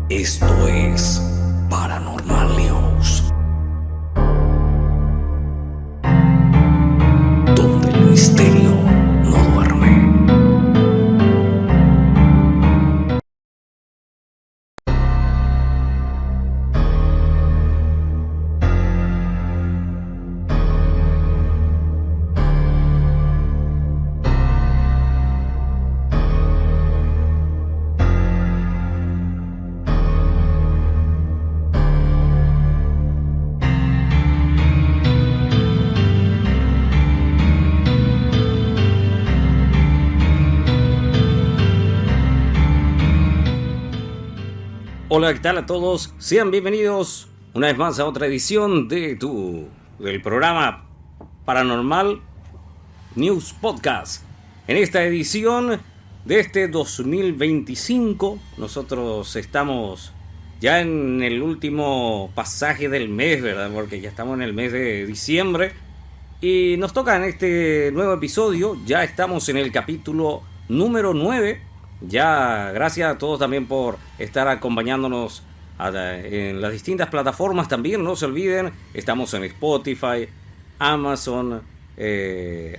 Esto es Paranormal News, donde el misterio no duerme. Hola, ¿qué tal a todos? Sean bienvenidos una vez más a otra edición del programa Paranormal News Podcast. En esta edición de este 2025, nosotros estamos ya en el último pasaje del mes, ¿verdad? Porque ya estamos en el mes de diciembre y nos toca en este nuevo episodio. Ya estamos en el capítulo número 9. Ya, gracias a todos también por estar acompañándonos en las distintas plataformas también. No se olviden, estamos en Spotify, Amazon,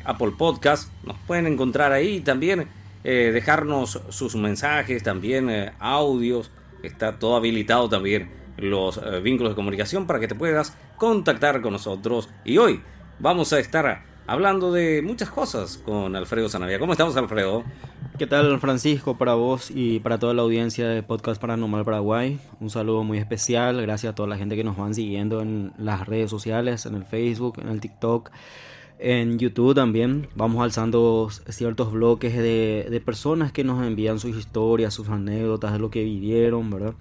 Apple Podcast. Nos pueden encontrar ahí también, dejarnos sus mensajes, también audios. Está todo habilitado también los vínculos de comunicación para que te puedas contactar con nosotros. Y hoy vamos a estar hablando de muchas cosas con Alfredo Sanabria. ¿Cómo estamos, Alfredo? ¿Qué tal, Francisco? Para vos y para toda la audiencia de Podcast Paranormal Paraguay, un saludo muy especial. Gracias a toda la gente que nos van siguiendo en las redes sociales, en el Facebook, en el TikTok, en YouTube también. Vamos alzando ciertos bloques de personas que nos envían sus historias, sus anécdotas de lo que vivieron, ¿verdad?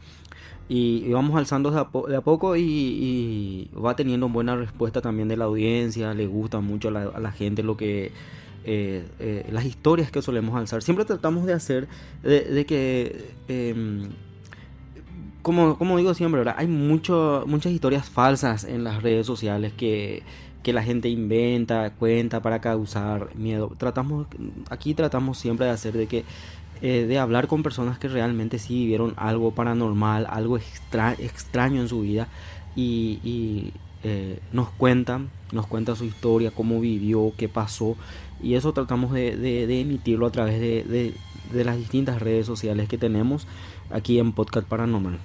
Y vamos alzando de a poco y va teniendo buena respuesta también de la audiencia. Le gusta mucho a la gente lo que las historias que solemos alzar. Siempre tratamos de hacer de que como digo siempre, ¿verdad? Hay muchas historias falsas en las redes sociales que la gente inventa, cuenta para causar miedo. Aquí tratamos siempre de hacer de hablar con personas que realmente sí vivieron algo paranormal, algo extraño en su vida y nos cuenta su historia, cómo vivió, qué pasó, y eso tratamos de emitirlo a través de las distintas redes sociales que tenemos aquí en Podcast Paranormal.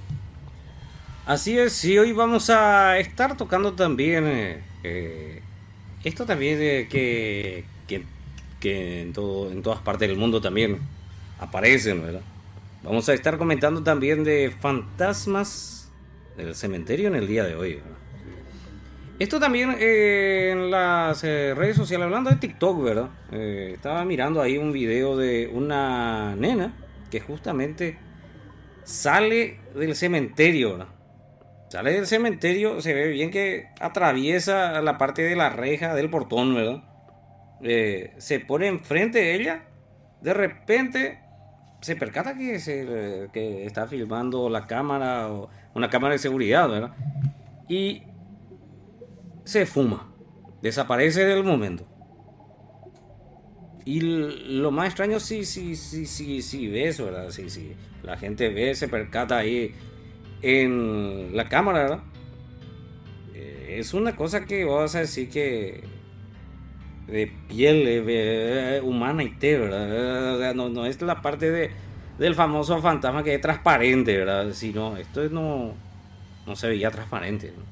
Así es, y hoy vamos a estar tocando también esto también que en todas partes del mundo también aparecen, ¿verdad? Vamos a estar comentando también de fantasmas del cementerio en el día de hoy, ¿verdad? Esto también en las redes sociales, hablando de TikTok, ¿verdad? Estaba mirando ahí un video de una nena que justamente sale del cementerio, ¿verdad? Sale del cementerio, se ve bien que atraviesa la parte de la reja del portón, ¿verdad? Se pone enfrente de ella, de repente se percata que está filmando la cámara, o una cámara de seguridad, ¿verdad? Y se fuma, desaparece del momento. Y lo más extraño, sí ves, ¿verdad? Sí, la gente ve, se percata ahí en la cámara, ¿verdad? Es una cosa que vas a decir que de piel humana y té, ¿verdad? O sea, no es la parte del famoso fantasma que es transparente, ¿verdad? Sino, esto no se veía transparente, ¿no?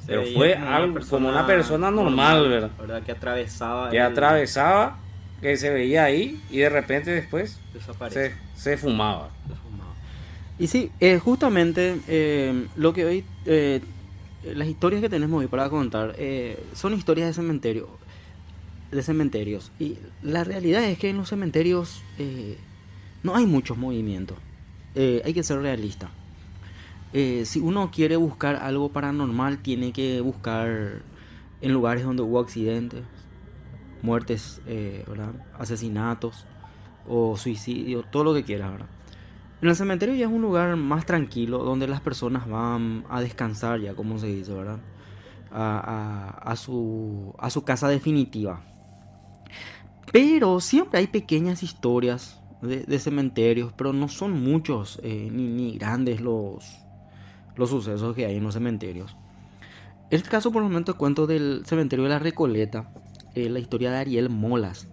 Pero fue algo como una persona normal, ¿verdad? Que atravesaba Que se veía ahí y de repente después desaparece. se fumaba. Y sí, justamente lo que hoy, las historias que tenemos hoy para contar son historias de cementerios. Y la realidad es que en los cementerios no hay muchos movimientos. Hay que ser realista. Si uno quiere buscar algo paranormal, tiene que buscar en lugares donde hubo accidentes, muertes, ¿verdad? Asesinatos o suicidios, todo lo que quiera, ¿verdad? En el cementerio ya es un lugar más tranquilo, donde las personas van a descansar, ya como se dice, ¿verdad? A su casa definitiva. Pero siempre hay pequeñas historias de cementerios, pero no son muchos ni grandes los sucesos que hay en los cementerios. En este caso, por el momento, cuento del cementerio de la Recoleta, la historia de Ariel Molas,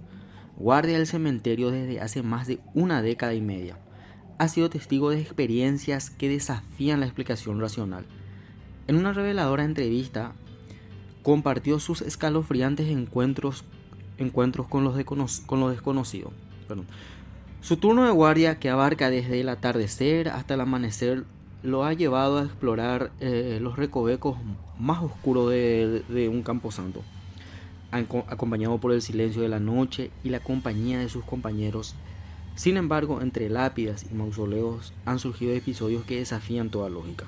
guardia del cementerio desde hace más de una década y media. Ha sido testigo de experiencias que desafían la explicación racional. En una reveladora entrevista, compartió sus escalofriantes encuentros con lo desconocido. Su turno de guardia, que abarca desde el atardecer hasta el amanecer, lo ha llevado a explorar los recovecos más oscuros de un camposanto, acompañado por el silencio de la noche y la compañía de sus compañeros. Sin embargo, entre lápidas y mausoleos han surgido episodios que desafían toda lógica.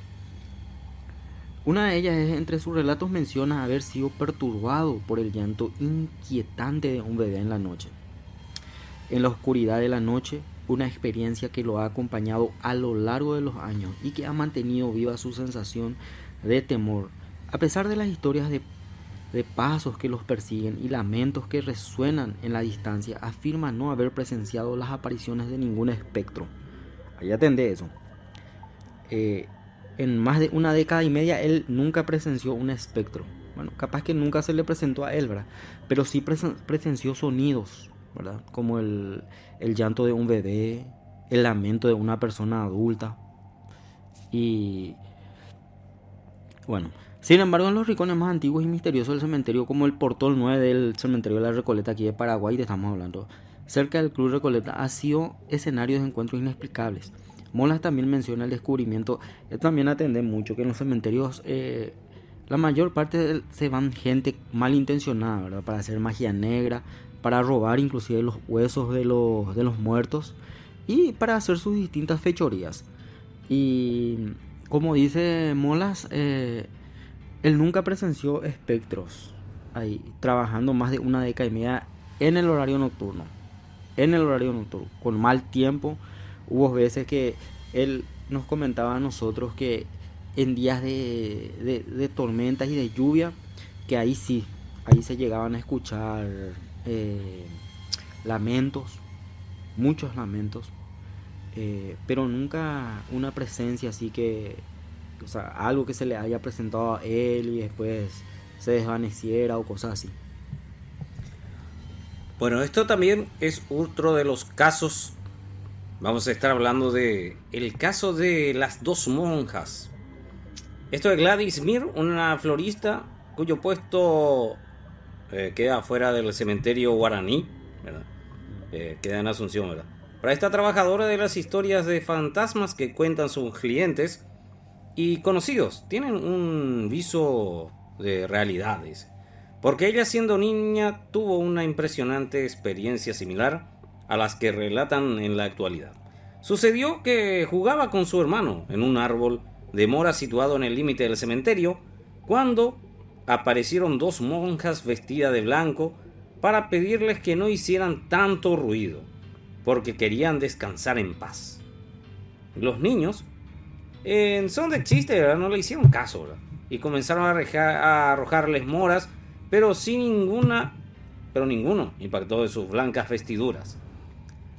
Una de ellas es, entre sus relatos menciona haber sido perturbado por el llanto inquietante de un bebé en la noche. En la oscuridad de la noche, una experiencia que lo ha acompañado a lo largo de los años y que ha mantenido viva su sensación de temor, a pesar de las historias de pasos que los persiguen y lamentos que resuenan en la distancia. Afirma no haber presenciado las apariciones de ningún espectro. Ahí atendé eso. En más de una década y media él nunca presenció un espectro. Bueno, capaz que nunca se le presentó a él, ¿verdad? Pero sí presenció sonidos, ¿verdad? Como el llanto de un bebé, el lamento de una persona adulta. Y bueno, sin embargo, en los rincones más antiguos y misteriosos del cementerio, como el portón 9 del cementerio de la Recoleta, aquí de Paraguay, te estamos hablando, cerca del Club Recoleta, ha sido escenario de encuentros inexplicables. Molas también menciona el descubrimiento, también atendé mucho, que en los cementerios la mayor parte se van gente malintencionada, ¿verdad? Para hacer magia negra, para robar inclusive los huesos de los muertos y para hacer sus distintas fechorías. Y como dice Molas, él nunca presenció espectros ahí, trabajando más de una década y media en el horario nocturno. Con mal tiempo. Hubo veces que él nos comentaba a nosotros que en días de tormentas y de lluvia, que ahí se llegaban a escuchar lamentos, muchos lamentos, pero nunca una presencia así que, o sea, algo que se le haya presentado a él y después se desvaneciera o cosas así. Bueno, esto también es otro de los casos. Vamos a estar hablando de el caso de las dos monjas. Esto de Gladys Mir, una florista cuyo puesto queda fuera del cementerio Guaraní, ¿verdad? Queda en Asunción, ¿verdad? Para esta trabajadora de las historias de fantasmas que cuentan sus clientes y conocidos, tienen un viso de realidades, porque ella, siendo niña, tuvo una impresionante experiencia similar a las que relatan en la actualidad. Sucedió que jugaba con su hermano en un árbol de mora situado en el límite del cementerio, cuando aparecieron dos monjas vestidas de blanco para pedirles que no hicieran tanto ruido, porque querían descansar en paz. Los niños, en son de chiste, ¿verdad?, no le hicieron caso, ¿verdad?, y comenzaron a arrojarles moras, pero ninguno impactó de sus blancas vestiduras.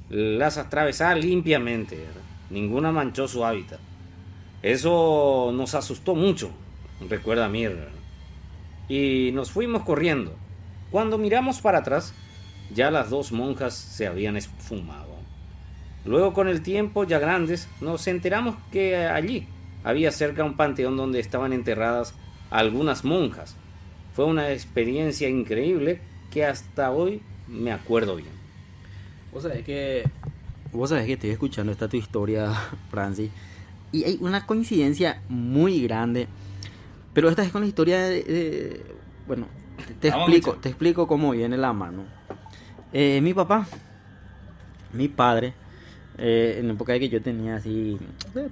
Las atravesaba limpiamente, ¿verdad? Ninguna manchó su hábitat. Eso nos asustó mucho, recuerda Mir, ¿verdad? Y nos fuimos corriendo. Cuando miramos para atrás, ya las dos monjas se habían esfumado. Luego, con el tiempo, ya grandes, nos enteramos que allí había cerca un panteón donde estaban enterradas algunas monjas. Fue una experiencia increíble que hasta hoy me acuerdo bien. Vos sabés que estoy escuchando esta tu historia, Francis, y hay una coincidencia muy grande, pero esta es con la historia bueno, te explico cómo viene la mano. Mi padre, en la época de que yo tenía así,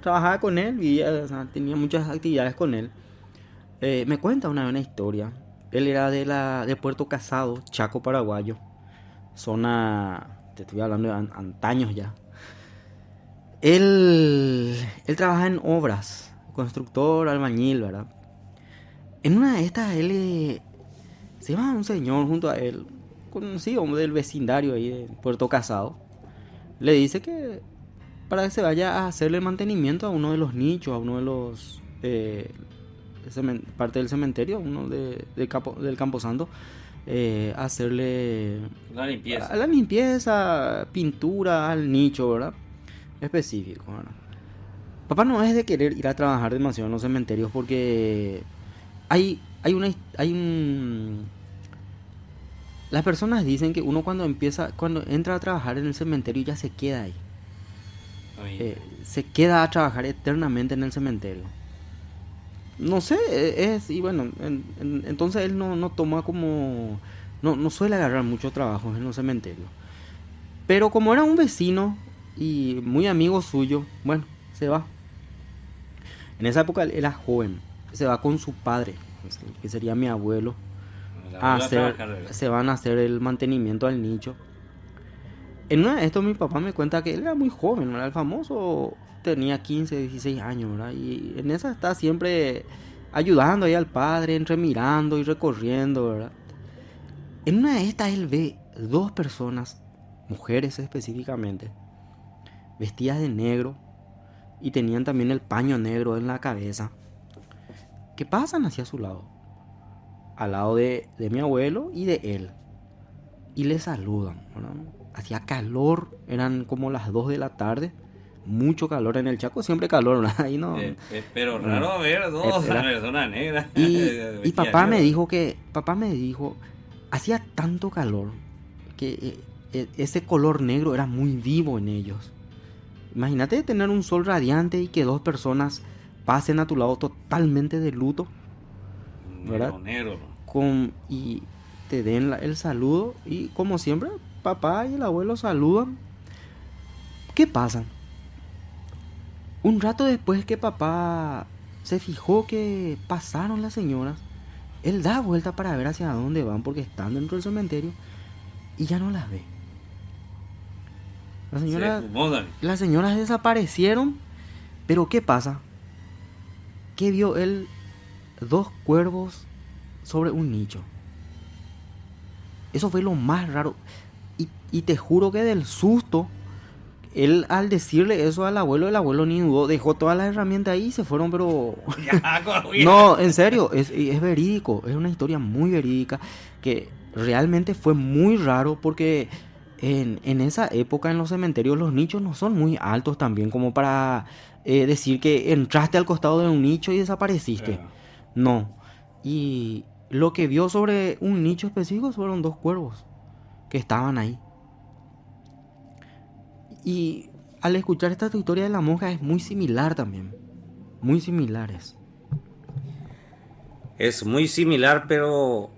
trabajaba con él, vivía, o sea, tenía muchas actividades con él, me cuenta una historia. Él era de Puerto Casado, Chaco, paraguayo, zona, te estoy hablando de antaños ya. Él trabaja en obras, constructor, albañil, ¿verdad? En una de estas, se llama un señor junto a él, conocido del vecindario ahí de Puerto Casado. le dice que para que se vaya a hacerle mantenimiento a uno de los nichos, a uno de los parte del cementerio, uno del Camposanto, hacerle la limpieza, pintura al nicho, ¿verdad? Específico, ¿verdad? Papá no es de querer ir a trabajar demasiado en los cementerios porque las personas dicen que uno cuando entra a trabajar en el cementerio ya se queda ahí. Se queda a trabajar eternamente en el cementerio. No sé, y bueno, entonces él no toma como... No suele agarrar muchos trabajos en los cementerios. Pero como era un vecino y muy amigo suyo, bueno, se va. En esa época él era joven, se va con su padre, que sería mi abuelo, se van a hacer el mantenimiento al nicho. En una de estos mi papá me cuenta que él era muy joven, ¿verdad? El famoso tenía 15, 16 años, ¿verdad? Y en esa está siempre ayudando ahí al padre, entre mirando y recorriendo, ¿verdad? En una de estas él ve dos personas, mujeres específicamente, vestidas de negro y tenían también el paño negro en la cabeza, que pasan hacia su lado, al lado de mi abuelo y de él, y le saludan, ¿verdad? Hacía calor, eran como las 2 de la tarde, mucho calor en el Chaco, siempre calor, ¿verdad? Ahí no, pero raro ver dos personas negras. Y papá me dijo, hacía tanto calor que ese color negro era muy vivo en ellos. Imagínate tener un sol radiante y que dos personas pasen a tu lado totalmente de luto, ¿verdad? Negro. Y te den el saludo y como siempre papá y el abuelo saludan. ¿Qué pasa? Un rato después que papá se fijó que pasaron las señoras, él da vuelta para ver hacia dónde van porque están dentro del cementerio y ya no las ve. Las señoras desaparecieron, pero ¿qué pasa? Que vio él 2 cuervos sobre un nicho. Eso fue lo más raro. Y te juro que del susto, él al decirle eso al abuelo, el abuelo ni dudó, dejó todas las herramientas ahí y se fueron, pero... No, en serio, es verídico, es una historia muy verídica que realmente fue muy raro porque en esa época en los cementerios los nichos no son muy altos también como para decir que entraste al costado de un nicho y desapareciste. No. Y lo que vio sobre un nicho específico fueron 2 cuervos que estaban ahí. Y al escuchar esta historia de la monja es muy similar también. Muy similares. Es muy similar, pero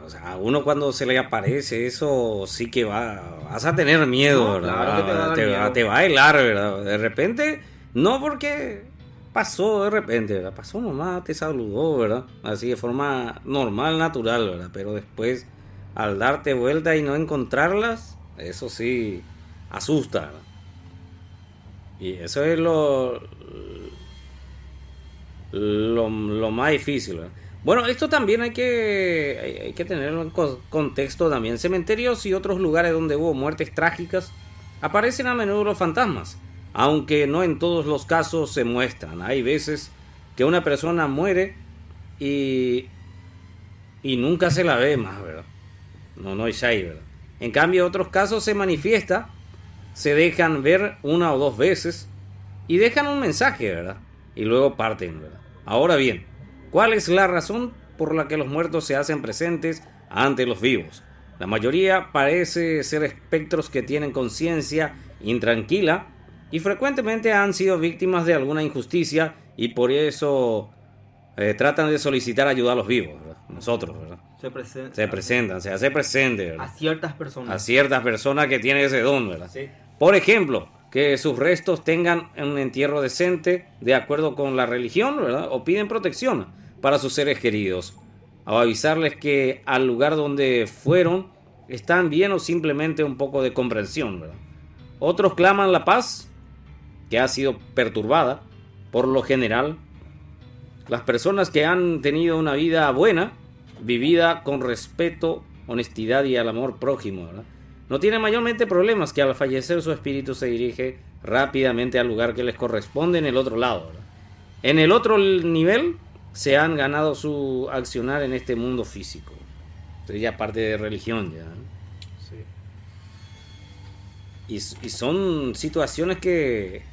o sea, uno cuando se le aparece eso sí que vas a tener miedo, ¿verdad? Claro que te va a helar, ¿verdad? De repente, no porque pasó de repente, ¿verdad? Pasó nomás, te saludó, ¿verdad? Así de forma normal, natural, ¿verdad? Pero después, al darte vuelta y no encontrarlas, eso sí asusta, ¿verdad? Y eso es lo más difícil, ¿verdad? Bueno, esto también hay que tenerlo en contexto también. Cementerios y otros lugares donde hubo muertes trágicas aparecen a menudo los fantasmas, aunque no en todos los casos se muestran. Hay veces que una persona muere y nunca se la ve más, ¿verdad? No es ahí, ¿verdad? En cambio, otros casos se manifiesta, se dejan ver 1 o 2 veces y dejan un mensaje, ¿verdad? Y luego parten, ¿verdad? Ahora bien, ¿cuál es la razón por la que los muertos se hacen presentes ante los vivos? La mayoría parece ser espectros que tienen conciencia intranquila y frecuentemente han sido víctimas de alguna injusticia y por eso tratan de solicitar ayuda a los vivos, ¿verdad? Nosotros, ¿verdad? Se presentan, se hace presente, ¿verdad? A ciertas personas. A ciertas personas que tienen ese don, ¿verdad? Sí. Por ejemplo, que sus restos tengan un entierro decente de acuerdo con la religión, ¿verdad? O piden protección para sus seres queridos. O avisarles que al lugar donde fueron están bien o simplemente un poco de comprensión, ¿verdad? Otros claman la paz que ha sido perturbada. Por lo general, las personas que han tenido una vida buena, vivida con respeto, honestidad y al amor prójimo, ¿verdad? no tienen mayormente problemas que al fallecer su espíritu se dirige rápidamente al lugar que les corresponde en el otro lado, ¿verdad? En el otro nivel se han ganado su accionar en este mundo físico. Entonces ya parte de religión ya, ¿no? Sí. Y son situaciones que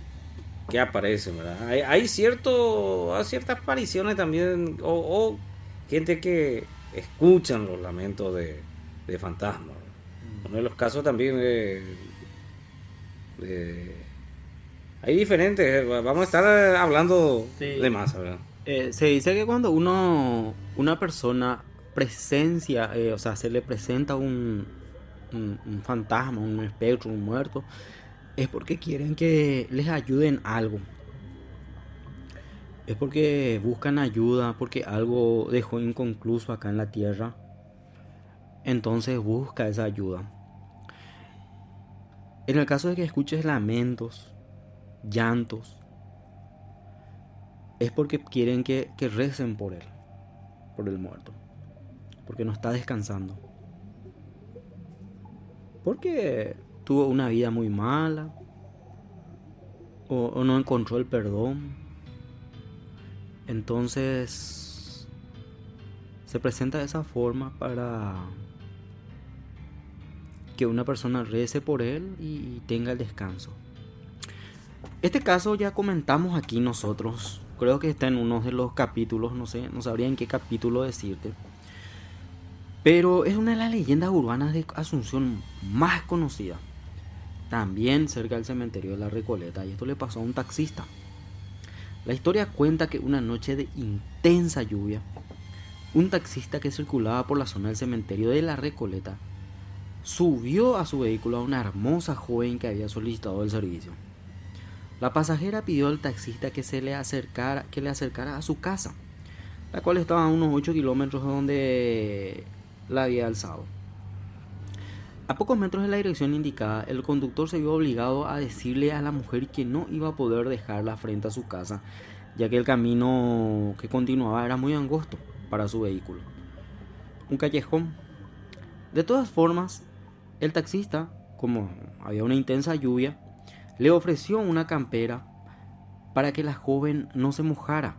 aparecen, ¿verdad? Hay ciertas apariciones también, o gente que escuchan los lamentos de fantasmas, ¿verdad? Uno de los casos también hay diferentes, vamos a estar hablando Sí. de más, ¿verdad? Se dice que cuando una persona presencia, o sea, se le presenta un fantasma, un espectro, un muerto, es porque quieren que les ayuden algo. Es porque buscan ayuda, porque algo dejó inconcluso acá en la tierra. Entonces busca esa ayuda. En el caso de que escuches lamentos, llantos, es porque quieren que recen por él, por el muerto. Porque no está descansando. Porque tuvo una vida muy mala. O no encontró el perdón. Entonces se presenta de esa forma para que una persona rece por él y tenga el descanso. Este caso ya comentamos aquí nosotros. Creo que está en uno de los capítulos, no sé, no sabría en qué capítulo decirte. Pero es una de las leyendas urbanas de Asunción más conocida. También cerca del cementerio de la Recoleta. Y esto le pasó a un taxista. La historia cuenta que una noche de intensa lluvia, un taxista que circulaba por la zona del cementerio de la Recoleta subió a su vehículo a una hermosa joven que había solicitado el servicio. La pasajera pidió al taxista que le acercara a su casa, la cual estaba a unos 8 kilómetros de donde la había alzado. A pocos metros de la dirección indicada, el conductor se vio obligado a decirle a la mujer que no iba a poder dejarla frente a su casa, ya que el camino que continuaba era muy angosto para su vehículo. Un callejón. De todas formas, el taxista, como había una intensa lluvia, le ofreció una campera para que la joven no se mojara.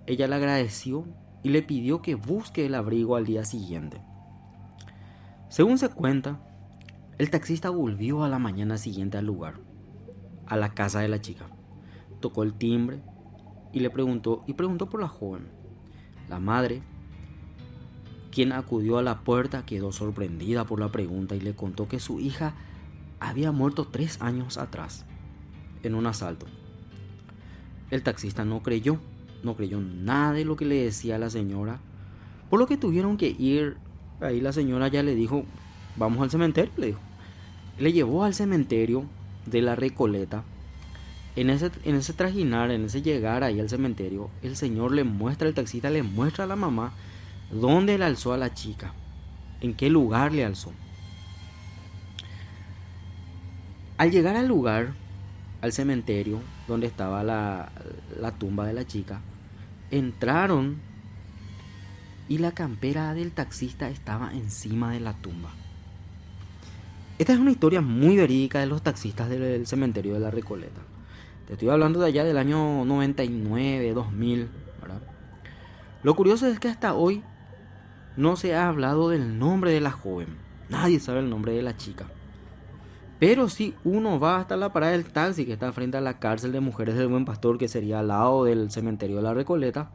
Ella le agradeció y le pidió que busque el abrigo al día siguiente. Según se cuenta, el taxista volvió a la mañana siguiente al lugar, a la casa de la chica. Tocó el timbre y preguntó por la joven. La madre, quien acudió a la puerta, quedó sorprendida por la pregunta y le contó que su hija había muerto 3 años atrás en un asalto. El taxista no creyó nada de lo que le decía la señora, por lo que tuvieron que ir. Ahí la señora ya le dijo, vamos al cementerio, le dijo. Le llevó al cementerio de la Recoleta. En ese trajinar, en ese llegar ahí al cementerio, el taxista le muestra a la mamá dónde le alzó a la chica, en qué lugar le alzó. Al llegar al lugar, al cementerio donde estaba la tumba de la chica, entraron y la campera del taxista estaba encima de la tumba. Esta es una historia muy verídica de los taxistas del cementerio de la Recoleta. Te estoy hablando de allá del año 99, 2000, ¿verdad? Lo curioso es que hasta hoy no se ha hablado del nombre de la joven. Nadie sabe el nombre de la chica. Pero si uno va hasta la parada del taxi que está frente a la cárcel de mujeres del Buen Pastor, que sería al lado del cementerio de la Recoleta,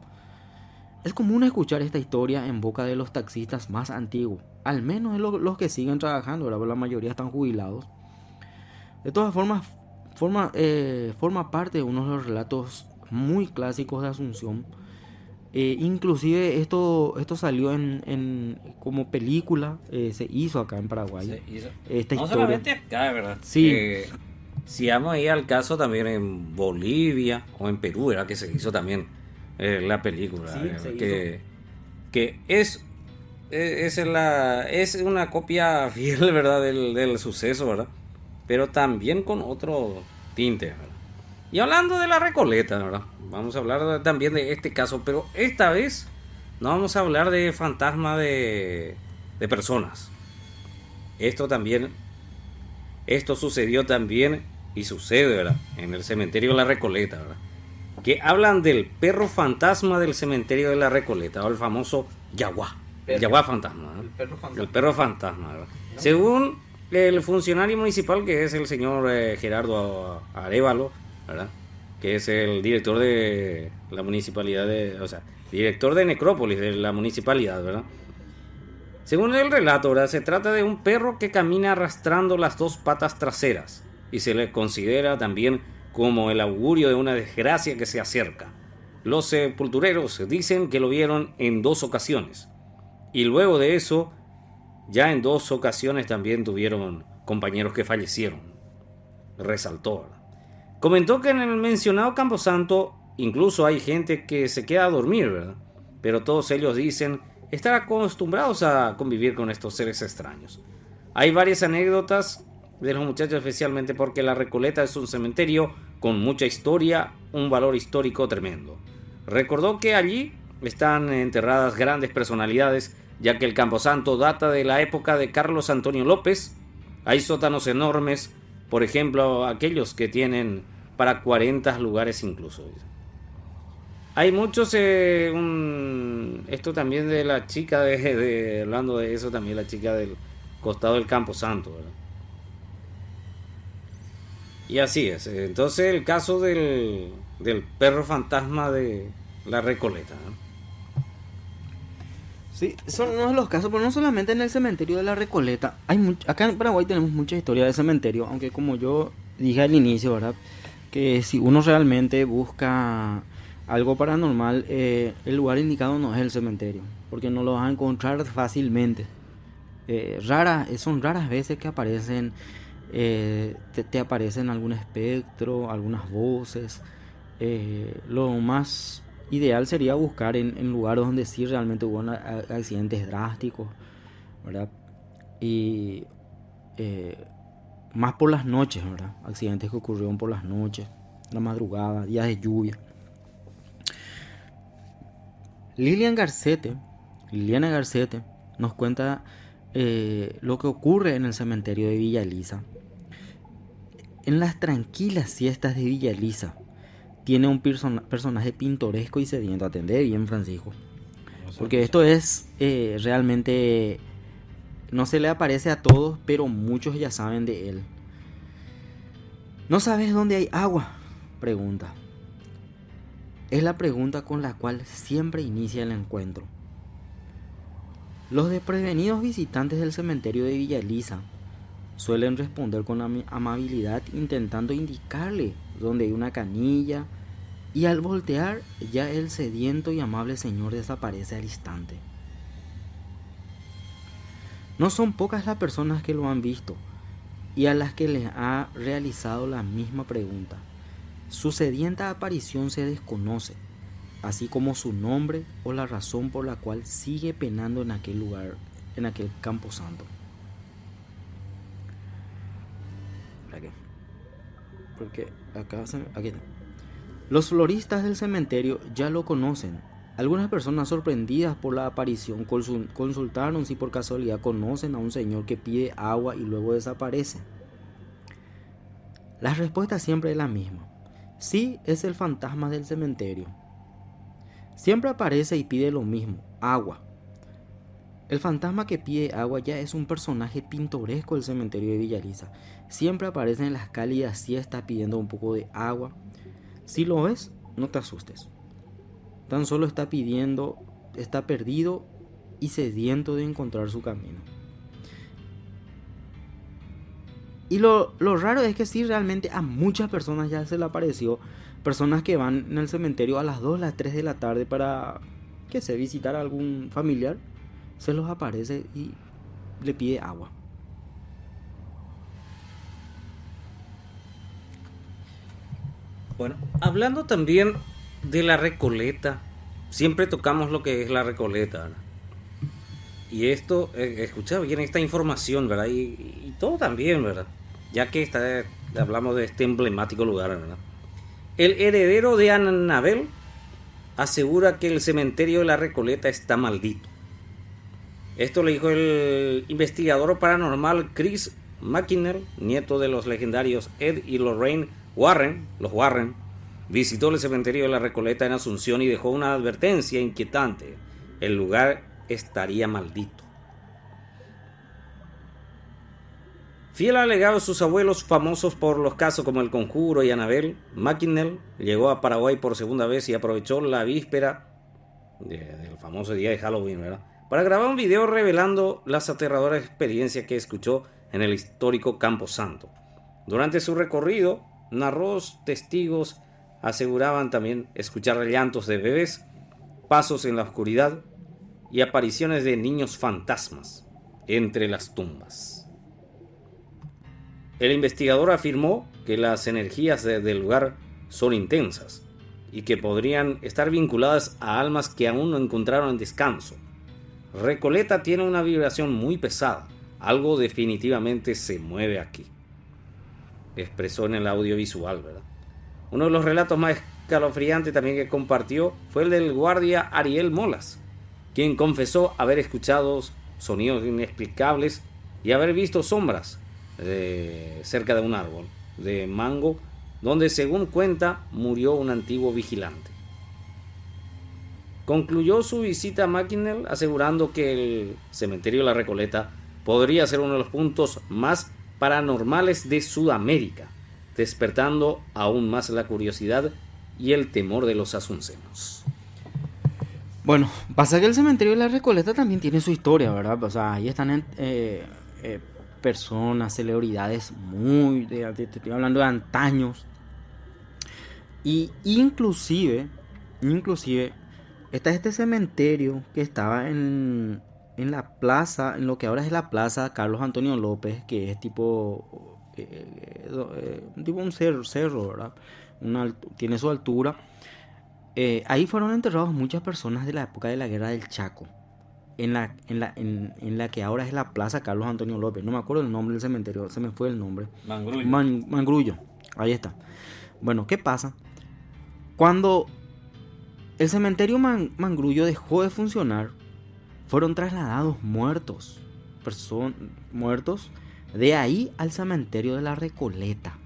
es común escuchar esta historia en boca de los taxistas más antiguos, al menos los que siguen trabajando, ¿verdad? La mayoría están jubilados. De todas formas, forma parte de uno de los relatos muy clásicos de Asunción. Inclusive esto salió como película, se hizo acá en Paraguay. Esta no historia. solamente acá, ¿verdad? Sí. Si vamos a ir al caso también en Bolivia o en Perú, ¿verdad? Que se hizo también la película. Sí, que es una copia fiel, ¿verdad? Del suceso, ¿verdad? Pero también con otro tinte, ¿verdad? Y hablando de la Recoleta, ¿verdad? Vamos a hablar también de este caso, pero esta vez no vamos a hablar de fantasma de personas. Esto también esto sucedió también y sucede, ¿verdad?, en el cementerio de la Recoleta, ¿verdad?, que hablan del perro fantasma del cementerio de la Recoleta, o el famoso Yaguá, el Yaguá fantasma, ¿no? El perro fantasma, ¿verdad? ¿No? Según el funcionario municipal, que es el señor Gerardo Arévalo, ¿verdad?, que es el director de la municipalidad, director de necrópolis de la municipalidad, ¿verdad? Según el relato, ¿verdad?, se trata de un perro que camina arrastrando las dos patas traseras y se le considera también como el augurio de una desgracia que se acerca. Los sepultureros dicen que lo vieron en 2 ocasiones y luego de eso ya en 2 ocasiones también tuvieron compañeros que fallecieron. Resaltó, ¿verdad? Comentó que en el mencionado Camposanto incluso hay gente que se queda a dormir, ¿verdad?, pero todos ellos dicen estar acostumbrados a convivir con estos seres extraños. Hay varias anécdotas de los muchachos, especialmente porque la Recoleta es un cementerio con mucha historia, un valor histórico tremendo. Recordó que allí están enterradas grandes personalidades, ya que el Camposanto data de la época de Carlos Antonio López. Hay sótanos enormes, por ejemplo, aquellos que tienen para 40 lugares incluso. Hay muchos, esto también de la chica hablando de eso también, la chica del costado del Camposanto, ¿verdad? Y así es. Entonces el caso del perro fantasma de la Recoleta, ¿no? Sí, son uno de los casos, pero no solamente en el cementerio de la Recoleta. Acá en Paraguay tenemos mucha historia de cementerio, aunque como yo dije al inicio, ¿verdad?, que si uno realmente busca algo paranormal, el lugar indicado no es el cementerio, porque no lo vas a encontrar fácilmente. Son raras veces que aparecen, te aparecen algún espectro, algunas voces. Lo más ideal sería buscar en lugares donde sí realmente hubo accidentes drásticos, ¿verdad? Y más por las noches, ¿verdad? Accidentes que ocurrieron por las noches, la madrugada, días de lluvia. Liliana Garcete nos cuenta lo que ocurre en el cementerio de Villa Elisa. En las tranquilas siestas de Villa Elisa tiene un personaje pintoresco y sediento. Atendé bien, Francisco, porque esto es realmente, no se le aparece a todos, pero muchos ya saben de él. ¿No sabes dónde hay agua?, pregunta. Es la pregunta con la cual siempre inicia el encuentro. Los desprevenidos visitantes del cementerio de Villa Elisa suelen responder con amabilidad, intentando indicarle dónde hay una canilla, y al voltear ya el sediento y amable señor desaparece al instante. No son pocas las personas que lo han visto y a las que les ha realizado la misma pregunta. Su sedienta aparición se desconoce, así como su nombre o la razón por la cual sigue penando en aquel lugar, en aquel Camposanto. Porque aquí está. Los floristas del cementerio ya lo conocen. Algunas personas sorprendidas por la aparición consultaron si por casualidad conocen a un señor que pide agua y luego desaparece. La respuesta siempre es la misma. Sí, es el fantasma del cementerio. Siempre aparece y pide lo mismo, agua. El fantasma que pide agua ya es un personaje pintoresco del cementerio de Villa Elisa. Siempre aparece en las cálidas siestas pidiendo un poco de agua. Si lo ves, no te asustes. Tan solo está perdido y sediento de encontrar su camino. Y lo raro es que sí, realmente a muchas personas ya se le apareció. Personas que van en el cementerio a las 2, las 3 de la tarde para, visitar a algún familiar. Se los aparece y le pide agua. Bueno, hablando también de la Recoleta, siempre tocamos lo que es la Recoleta, ¿verdad? Y esto, escucha bien esta información, ¿verdad? Y todo también, ¿verdad? Ya que hablamos de este emblemático lugar, ¿verdad? El heredero de Annabel asegura que el cementerio de la Recoleta está maldito. Esto le dijo el investigador paranormal Chris McKinnell, nieto de los legendarios Ed y Lorraine Warren, los Warren, visitó el cementerio de la Recoleta en Asunción y dejó una advertencia inquietante. El lugar estaría maldito. Fiel al legado de sus abuelos famosos por los casos como El Conjuro y Annabelle, McKinnell llegó a Paraguay por segunda vez y aprovechó la víspera del famoso día de Halloween, ¿verdad?, para grabar un video revelando las aterradoras experiencias que escuchó en el histórico Campo Santo. Durante su recorrido, narró testigos aseguraban también escuchar llantos de bebés, pasos en la oscuridad y apariciones de niños fantasmas entre las tumbas. El investigador afirmó que las energías del lugar son intensas y que podrían estar vinculadas a almas que aún no encontraron descanso. Recoleta tiene una vibración muy pesada, algo definitivamente se mueve aquí, expresó en el audiovisual, ¿verdad? Uno de los relatos más escalofriantes también que compartió fue el del guardia Ariel Molas, quien confesó haber escuchado sonidos inexplicables y haber visto sombras cerca de un árbol de mango donde, según cuenta, murió un antiguo vigilante. Concluyó su visita a McKinnell asegurando que el cementerio de la Recoleta podría ser uno de los puntos más paranormales de Sudamérica, despertando aún más la curiosidad y el temor de los asuncenos. Bueno, pasa que el cementerio de la Recoleta también tiene su historia, ¿verdad? O sea, ahí están personas, celebridades te estoy hablando de antaños. Y inclusive está este cementerio que estaba en la plaza, en lo que ahora es la plaza Carlos Antonio López, que es tipo un cerro, ¿verdad? Tiene su altura. Ahí fueron enterrados muchas personas de la época de la Guerra del Chaco, en la que ahora es la plaza Carlos Antonio López. No me acuerdo el nombre del cementerio, se me fue el nombre. Mangrullo, ahí está. Bueno, ¿qué pasa? Cuando el cementerio Mangrullo dejó de funcionar, fueron trasladados muertos de ahí al cementerio de la Recoleta.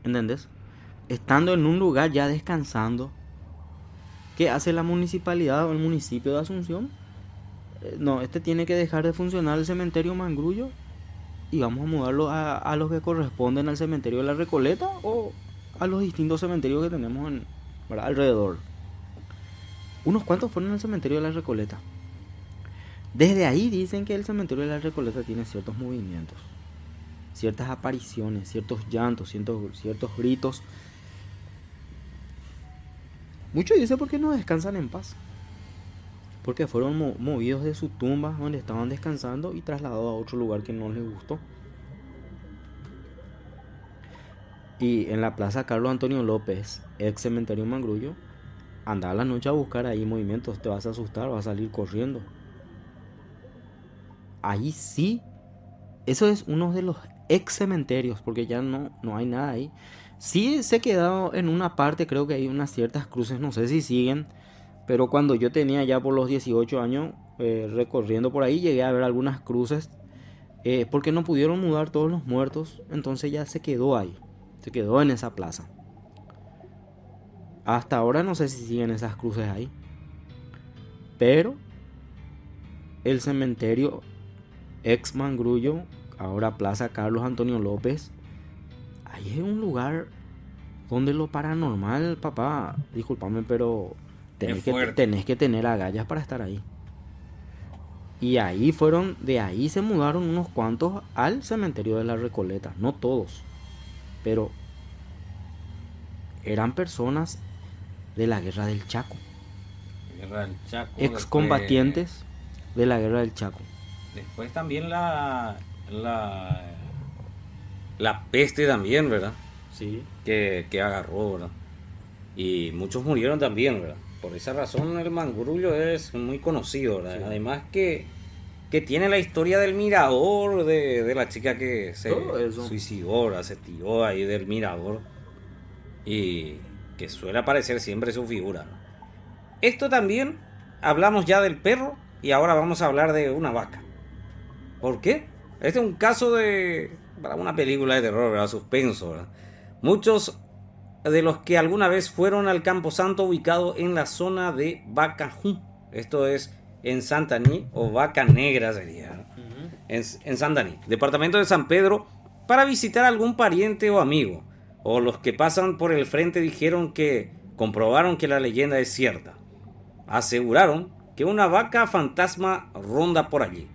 ¿Entendés? Estando en un lugar ya descansando, ¿qué hace la municipalidad o el municipio de Asunción? No, tiene que dejar de funcionar el cementerio Mangrullo y vamos a mudarlo a los que corresponden al cementerio de la Recoleta o a los distintos cementerios que tenemos alrededor. Unos cuantos fueron al cementerio de la Recoleta. Desde ahí dicen que el cementerio de la Recoleta tiene ciertos movimientos, ciertas apariciones, ciertos llantos, ciertos gritos. Muchos dicen porque no descansan en paz, porque fueron movidos de su tumba donde estaban descansando y trasladados a otro lugar que no les gustó. Y en la plaza Carlos Antonio López, ex cementerio Mangrullo, anda a la noche a buscar ahí movimientos, te vas a asustar, vas a salir corriendo. Ahí sí, eso es uno de los ex cementerios, porque ya no hay nada ahí. Sí se ha quedado en una parte, creo que hay unas ciertas cruces, no sé si siguen, pero cuando yo tenía ya por los 18 años recorriendo por ahí, llegué a ver algunas cruces, porque no pudieron mudar todos los muertos, entonces ya se quedó ahí, se quedó en esa plaza. Hasta ahora no sé si siguen esas cruces ahí, pero el cementerio ex Mangrullo, ahora plaza Carlos Antonio López, ahí es un lugar donde lo paranormal, papá, discúlpame, pero tenés que tener agallas para estar ahí. Y de ahí se mudaron unos cuantos al cementerio de la Recoleta, no todos, pero eran personas de la Guerra del Chaco, excombatientes de la Guerra del Chaco. Después también la peste también, ¿verdad? Sí. Que agarró, ¿verdad? Y muchos murieron también, ¿verdad? Por esa razón el Mangrullo es muy conocido, ¿verdad? Sí. Además que tiene la historia del mirador, de la chica que se suicidó, ¿verdad? Se tiró ahí del mirador y que suele aparecer siempre su figura, ¿no? Esto también, hablamos ya del perro y ahora vamos a hablar de una vaca. ¿Por qué? Este es un caso para una película de terror, ¿verdad? Suspenso, ¿verdad? Muchos de los que alguna vez fueron al Camposanto ubicado en la zona de Vacajú, esto es en Santaní, o Vaca Negra sería, en Santaní, departamento de San Pedro, para visitar a algún pariente o amigo, o los que pasan por el frente dijeron que comprobaron que la leyenda es cierta. Aseguraron que una vaca fantasma ronda por allí,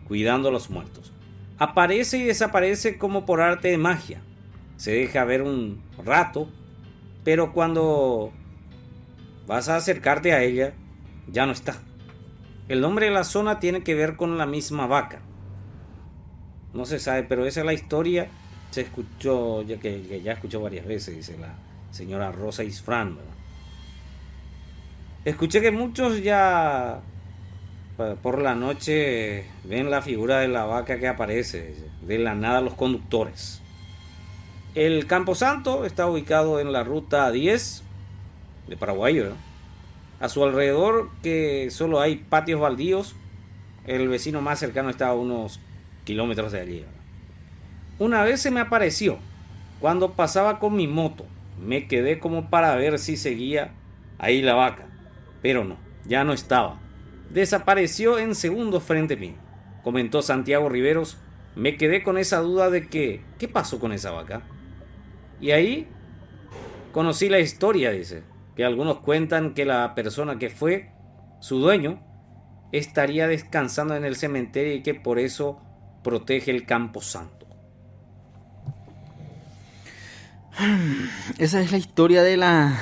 cuidando a los muertos. Aparece y desaparece como por arte de magia. Se deja ver un rato, pero cuando vas a acercarte a ella, ya no está. El nombre de la zona tiene que ver con la misma vaca. No se sabe, pero esa es la historia. Se escuchó, que ya escuchó varias veces, dice la señora Rosa Isfrán, ¿verdad? Escuché que muchos ya por la noche ven la figura de la vaca que aparece de la nada los conductores. El Camposanto está ubicado en la ruta 10 de Paraguay, ¿verdad? A su alrededor, que solo hay patios baldíos, el vecino más cercano está a unos kilómetros de allí, ¿verdad? Una vez se me apareció cuando pasaba con mi moto. Me quedé como para ver si seguía ahí la vaca, pero no, ya no estaba. Desapareció en segundos frente a mí, comentó Santiago Riveros. Me quedé con esa duda de que, ¿qué pasó con esa vaca? Y ahí conocí la historia, dice, que algunos cuentan que la persona que fue su dueño estaría descansando en el cementerio y que por eso protege el Camposanto. Esa es la historia de la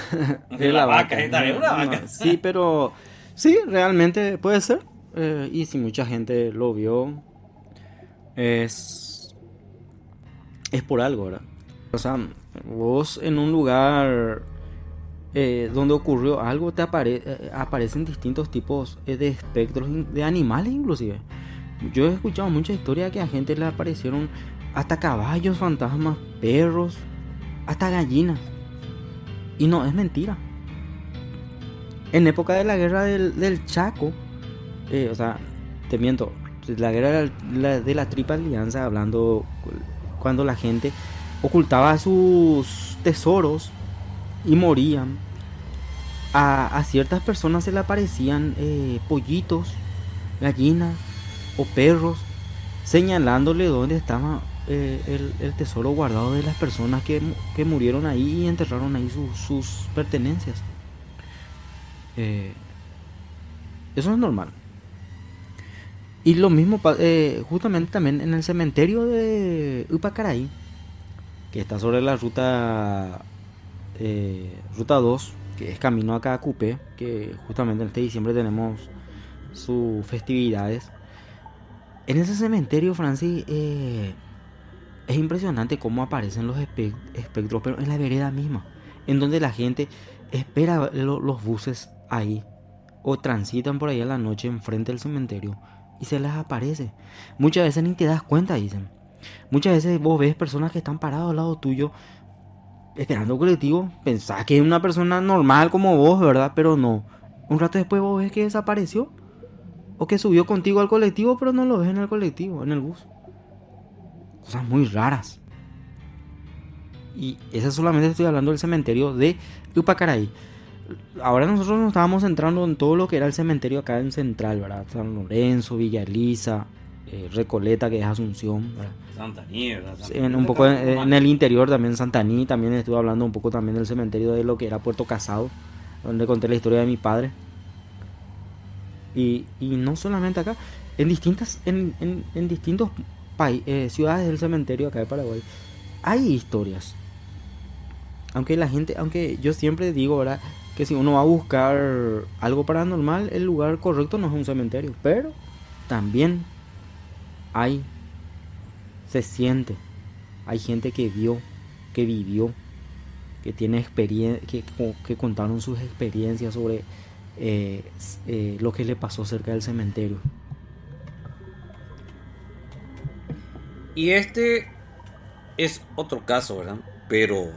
vaca. Esta es una vaca. Sí, pero sí, realmente puede ser. Y si mucha gente lo vio, es por algo, ¿verdad? O sea, vos en un lugar donde ocurrió algo, te aparecen distintos tipos de espectros, de animales inclusive. Yo he escuchado muchas historias que a gente le aparecieron hasta caballos fantasmas, perros, hasta gallinas. Y no, es mentira. En época de la guerra del Chaco, o sea, te miento, la guerra de la Triple Alianza, hablando cuando la gente ocultaba sus tesoros y morían, a ciertas personas se le aparecían pollitos, gallinas o perros, señalándole dónde estaba el tesoro guardado de las personas que murieron ahí y enterraron ahí sus pertenencias. Eso es normal. Y lo mismo justamente también en el cementerio de Upacaraí, que está sobre la ruta 2, que es camino a Caacupé, que justamente en este diciembre tenemos sus festividades. En ese cementerio, Francis, es impresionante cómo aparecen los espectros, pero en la vereda misma, en donde la gente espera los buses ahí, o transitan por ahí a la noche enfrente del cementerio, y se les aparece. Muchas veces ni te das cuenta, dicen. Muchas veces vos ves personas que están paradas al lado tuyo, esperando colectivo, pensás que es una persona normal como vos, ¿verdad? Pero no. Un rato después vos ves que desapareció, o que subió contigo al colectivo, pero no lo ves en el colectivo, en el bus. Cosas muy raras. Y esa solamente estoy hablando del cementerio de Upacaraí. Ahora nosotros nos estábamos centrando en todo lo que era el cementerio acá en Central, ¿verdad? San Lorenzo, Villa Elisa, Recoleta, que es Asunción, ¿verdad? Santaní, ¿verdad? Un poco en el interior también, Santaní. También estuve hablando un poco también del cementerio de lo que era Puerto Casado, donde conté la historia de mi padre. Y no solamente acá, en distintos ciudades del cementerio acá de Paraguay hay historias. Aunque yo siempre digo, ¿verdad?, que si uno va a buscar algo paranormal, el lugar correcto no es un cementerio, pero también se siente, hay gente que vio, que vivió, que tiene experiencia, que contaron sus experiencias sobre lo que le pasó cerca del cementerio. Y este es otro caso, ¿verdad? Pero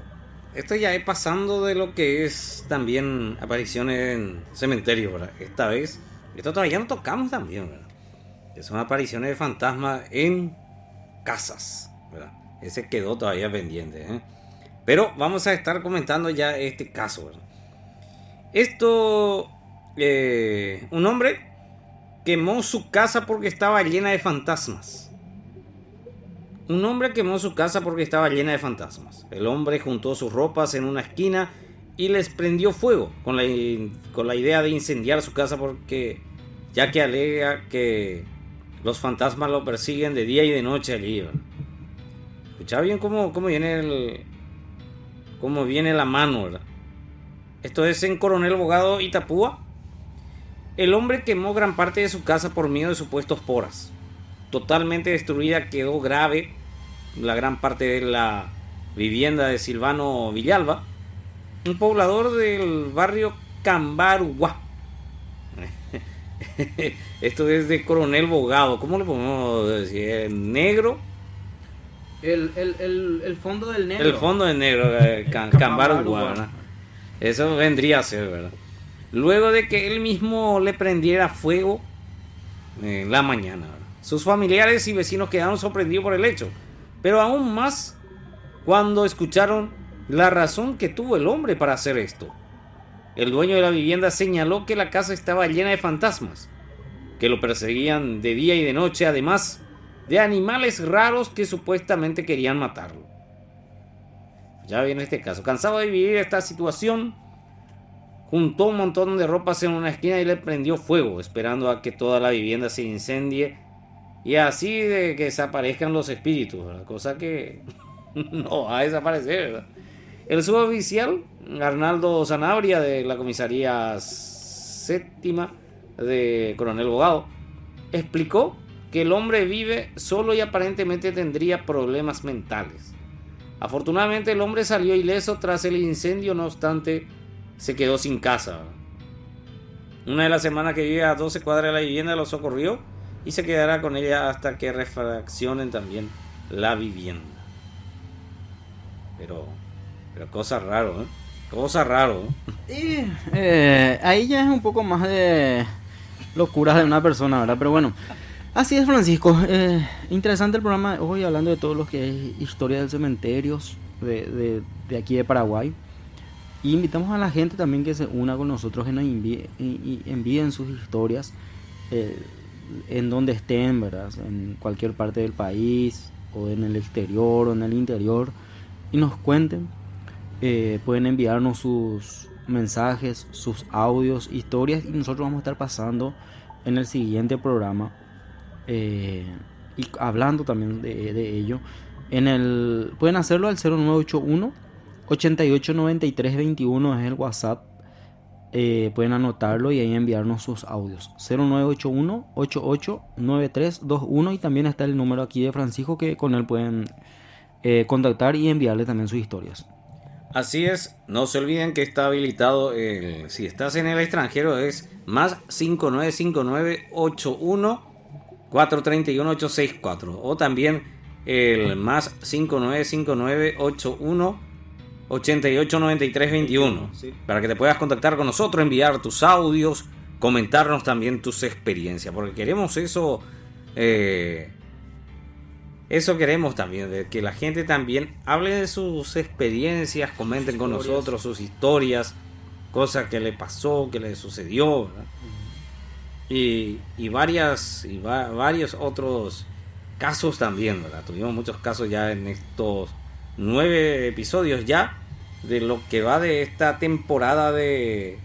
esto ya es pasando de lo que es también apariciones en cementerios, ¿verdad? Esta vez, esto todavía no tocamos también, ¿verdad? Son apariciones de fantasmas en casas, ¿verdad? Ese quedó todavía pendiente, ¿eh? Pero vamos a estar comentando ya este caso, ¿verdad? Esto, un hombre quemó su casa porque estaba llena de fantasmas. Un hombre quemó su casa porque estaba llena de fantasmas. El hombre juntó sus ropas en una esquina y les prendió fuego con la idea de incendiar su casa, porque ya que alega que los fantasmas lo persiguen de día y de noche allí, ¿verdad? Escucha bien cómo viene la mano, ¿verdad? Esto es en Coronel Bogado, Itapúa. El hombre quemó gran parte de su casa por miedo de supuestos poras. Totalmente destruida quedó grave la gran parte de la vivienda de Silvano Villalba, un poblador del barrio Cambaruguá. Esto es de Coronel Bogado. ¿Cómo le podemos decir? ¿Negro? El fondo del negro. El fondo del negro, Cambaruguá, ¿verdad? Eso vendría a ser, ¿verdad? Luego de que él mismo le prendiera fuego en la mañana, ¿verdad? Sus familiares y vecinos quedaron sorprendidos por el hecho, pero aún más cuando escucharon la razón que tuvo el hombre para hacer esto. El dueño de la vivienda señaló que la casa estaba llena de fantasmas, que lo perseguían de día y de noche, además de animales raros que supuestamente querían matarlo. Ya viene este caso. Cansado de vivir esta situación, juntó un montón de ropas en una esquina y le prendió fuego, esperando a que toda la vivienda se incendie y así de que desaparezcan los espíritus, ¿verdad? Cosa que no va a desaparecer, ¿verdad? El suboficial Arnaldo Sanabria, de la comisaría séptima de Coronel Bogado, explicó que el hombre vive solo y aparentemente tendría problemas mentales. Afortunadamente el hombre salió ileso tras el incendio, no obstante se quedó sin casa, ¿verdad? Una de las semanas que vive a 12 cuadras de la vivienda lo socorrió y se quedará con ella hasta que refaccionen también la vivienda. Pero cosa raro, ¿eh? Cosa raro, ¿eh? Y ahí ya es un poco más de locuras de una persona, ¿verdad? Pero bueno, así es, Francisco. Interesante el programa hoy, hablando de todo lo que es historia de cementerios de aquí de Paraguay. Y invitamos a la gente también que se una con nosotros, que nos envíen sus historias en donde estén, ¿verdad? En cualquier parte del país, o en el exterior, o en el interior, y nos cuenten. Pueden enviarnos sus mensajes, sus audios, historias, y nosotros vamos a estar pasando en el siguiente programa y hablando también de ello. Pueden hacerlo al 0981 889321 es el WhatsApp. Pueden anotarlo y ahí enviarnos sus audios. 0981 889321, y también está el número aquí de Francisco, que con él pueden contactar y enviarle también sus historias. Así es, no se olviden que está habilitado, si estás en el extranjero, es más 5959 81 431 864, o también el más 5959 81 88 93 21, sí, para que te puedas contactar con nosotros, enviar tus audios, comentarnos también tus experiencias, porque queremos eso. Eso queremos también, de que la gente también hable de sus experiencias, comenten con nosotros sus historias, cosas que le pasó, que le sucedió, ¿verdad? Y varios otros casos también, ¿verdad? Tuvimos muchos casos ya en estos 9 episodios ya de lo que va de esta temporada de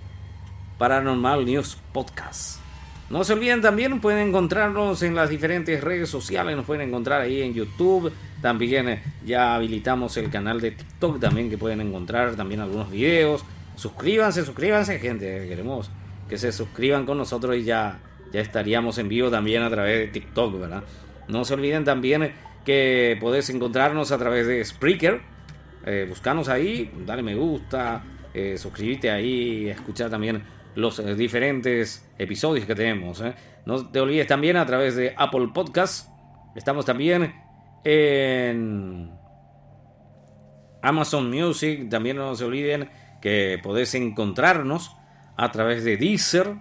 Paranormal News Podcast. No se olviden también, pueden encontrarnos en las diferentes redes sociales, nos pueden encontrar ahí en YouTube, también ya habilitamos el canal de TikTok también, que pueden encontrar también algunos videos. Suscríbanse gente, queremos que se suscriban con nosotros y ya estaríamos en vivo también a través de TikTok, ¿verdad? No se olviden también que podés encontrarnos a través de Spreaker, buscanos ahí, dale me gusta, suscríbete ahí, escuchar también los diferentes episodios que tenemos, ¿eh? No te olvides también a través de Apple Podcast. Estamos también en Amazon Music. También no se olviden que podés encontrarnos a través de Deezer,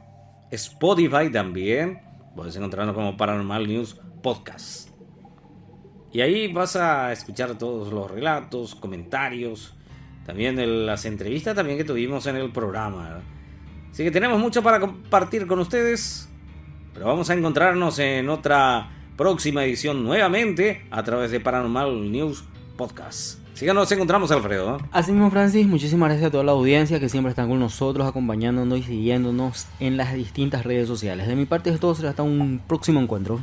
Spotify también, Puedes encontrarnos como Paranormal News Podcast. Y ahí vas a escuchar todos los relatos, comentarios, también de las entrevistas también que tuvimos en el programa. Así que tenemos mucho para compartir con ustedes, pero vamos a encontrarnos en otra próxima edición nuevamente a través de Paranormal News Podcast. Así que nos encontramos, Alfredo, ¿no? Así mismo, Francis, muchísimas gracias a toda la audiencia que siempre están con nosotros, acompañándonos y siguiéndonos en las distintas redes sociales. De mi parte es todo, será hasta un próximo encuentro.